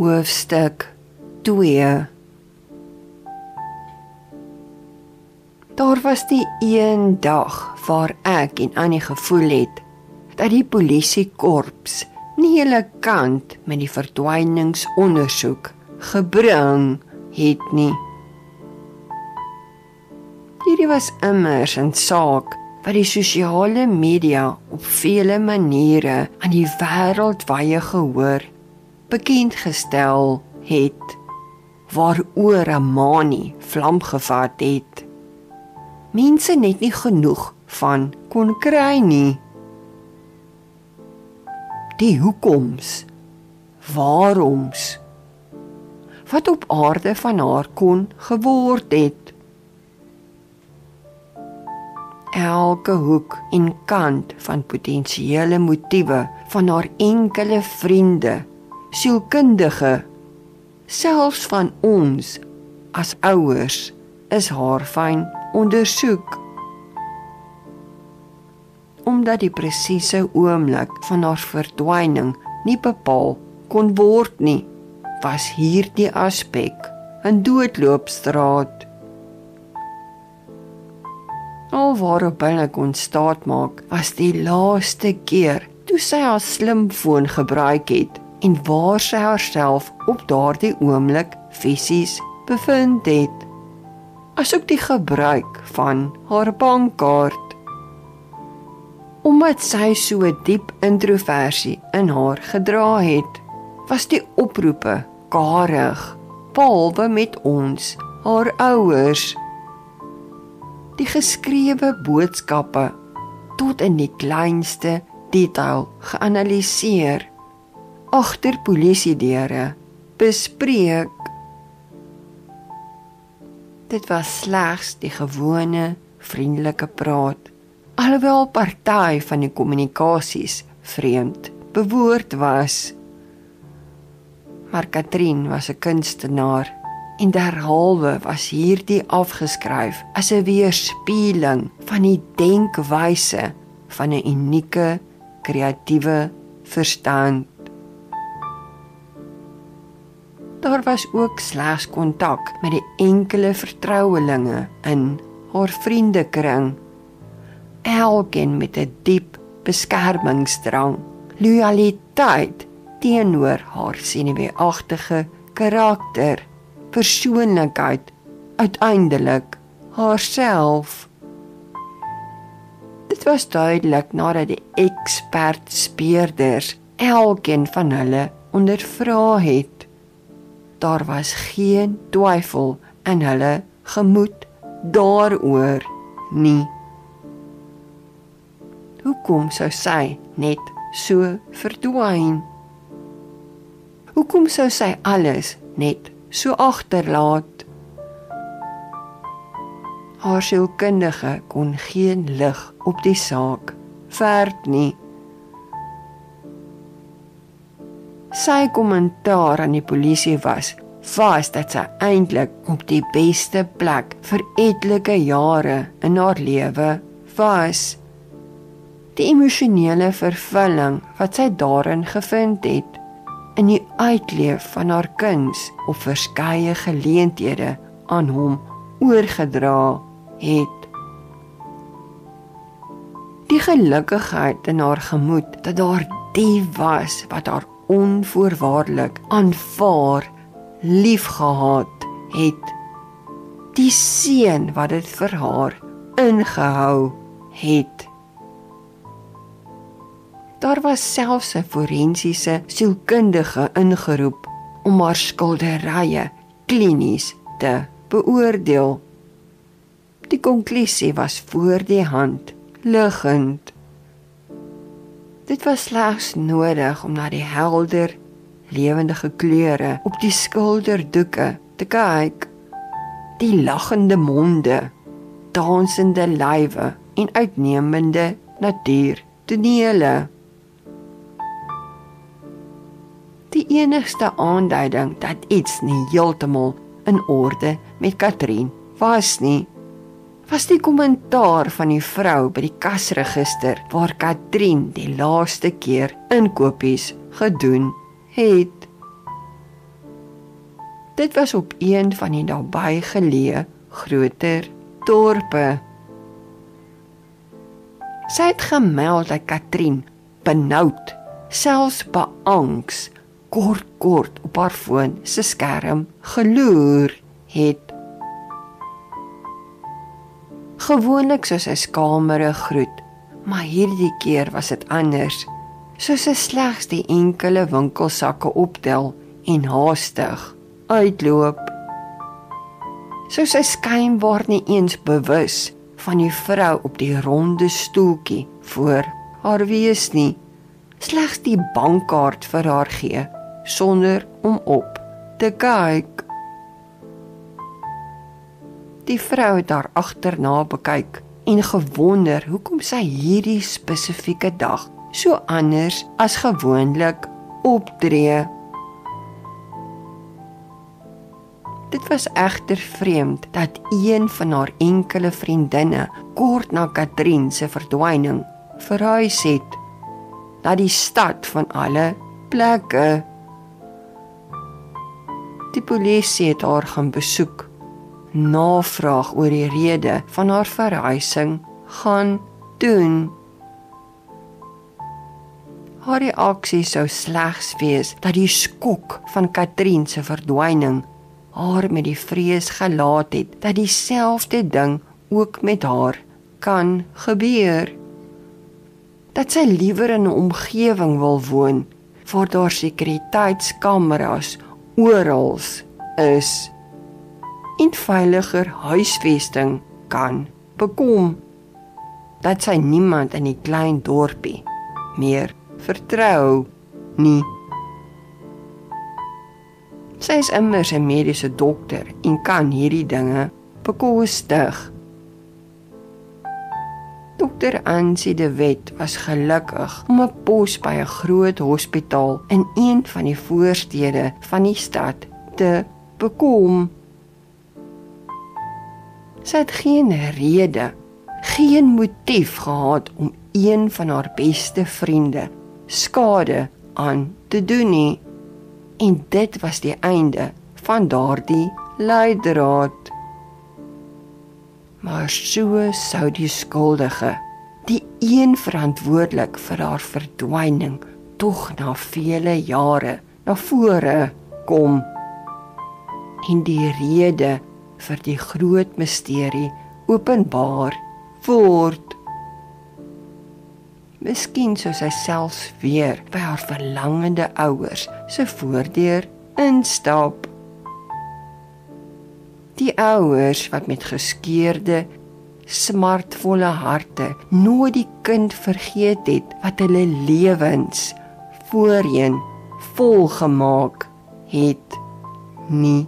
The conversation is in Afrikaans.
Hoofstuk 2. Daar was die een dag waar ek en Annie gevoel het dat die polisiekorps nie hele kant met die verdwyningsondersoek gebring het nie. Hierdie was immers 'n saak wat die sosiale media op vele maniere aan die wêreldwye gehoor bekend gestel het, waaroor 'n manie vlam gevat het. Mense net nie genoeg van kon kry nie. Die hoekoms, waaroms, wat op aarde van haar kon geword het. Elke hoek en kant van potensiële motiewe van haar enkele vriende, sielkundige, selfs van ons as ouers, is haar fyn ondersoek. Omdat die presiese oomblik van haar verdwyning nie bepaal kon word nie, was hierdie aspek 'n doodloopstraat. Alwaarop hulle kon staatmaak, was die laaste keer toe sy haar slimfoon gebruik het en waar sy haarself op daardie oomblik fisies bevind het, asook die gebruik van haar bankkaart. Omdat sy so 'n diep introversie in haar gedra het, was die oproepe karig, behalwe met ons, haar ouers. Die geskrewe boodskappe tot in die kleinste detail geanaliseer, agter polisiedeure bespreek. Dit was slegs die gewone, vriendelike praat, alhoewel party van die kommunikasies vreemd bewoord was. Maar Katrien was 'n kunstenaar en derhalwe was hierdie afgeskryf as 'n weerspieëling van die denkwyse van 'n unieke, kreatiewe verstand. Daar was ook slegs kontak met die enkele vertrouelinge in haar vriendekring, elkeen met 'n diep beskermingsdrang, loyaliteit teenoor haar senuweeagtige karakter, persoonlikheid, uiteindelik haarself. Dit was duidelik nadat die expert speurders elkeen van hulle ondervra het. Daar was geen twyfel in hulle gemoed daaroor nie. Hoekom sou sy net so verdwyn? Hoekom sou sy alles net so agterlaat? Haar sielkundige kon geen lig op die saak werp nie. Sy kommentaar aan die polisie was dat sy eintlik op die beste plek vir etlike jare in haar lewe was. Die emosionele vervulling wat sy daarin gevind het, in die uitleef van haar kuns op verskeie geleenthede aan hom oorgedra het. Die gelukkigheid in haar gemoed dat daar die was wat haar onvoorwaardelik aanvaar, liefgehad het, die seën wat dit vir haar ingehou het. Daar was selfs 'n forensiese sielkundige ingeroep om haar skilderye klinies te beoordeel. Die konklusie was voor die hand liggend. Dit was slegs nodig om na die helder, lewendige kleure op die skilderdoeke te kyk. Die lagende monde, dansende lywe en uitnemende natuurtonele. Die enigste aanduiding dat iets nie heeltemal in orde met Katrien was nie, was die kommentaar van die vrou by die kasregister waar Katrien die laaste keer inkopies gedoen het. Dit was op een van die nabygeleë groter dorpe. Sy het gemeld dat Katrien benoud, selfs beangs, kort op haar foon se skerm geloer het. Gewoonlik sou sy skamerig groet, maar hierdie keer was dit anders. Sou sy slegs die enkele winkelsakke optel en haastig uitloop. Sou sy skynbaar nie eens bewus van die vrou op die ronde stoeltjie voor haar wees nie, slegs die bankkaart vir haar gee, sonder om op te kyk. Die vrou het haar agterna bekyk en gewonder hoekom sy hierdie spesifieke dag so anders as gewoonlik optree. Dit was egter vreemd dat een van haar enkele vriendinne kort na Katrien se verdwyning verhuis het na die stad van alle plekke. Die polisie het haar gaan besoek, navraag oor die rede van haar verhuising gaan doen. Haar reaksie sou slegs wees dat die skok van Katrien se verdwyning haar met die vrees gelaat het dat dieselfde ding ook met haar kan gebeur. Dat sy liewer in 'n omgewing wil woon waar daar sekuriteitskameras oral is en veiliger huisvesting kan bekom. Dat sy niemand in die klein dorpie meer vertrou nie. Sy is immers 'n mediese dokter en kan hierdie dinge bekostig. Dr. Ansie de Wet was gelukkig om 'n pos by 'n groot hospitaal in een van die voorstede van die stad te bekom. Sy het geen rede, geen motief gehad om een van haar beste vriende skade aan te doen nie. En dit was die einde van daardie leidraad. Maar so sou die skuldige, die een verantwoordelik vir haar verdwyning, tog na vele jare na vore kom. En die rede vir die groot misterie openbaar word. Miskien sou sy selfs weer by haar verlangende ouers se voordeur instap. Die ouers wat met geskeurde, smartvolle harte nooit die kind vergeet het wat hulle lewens voorheen volgemaak het nie.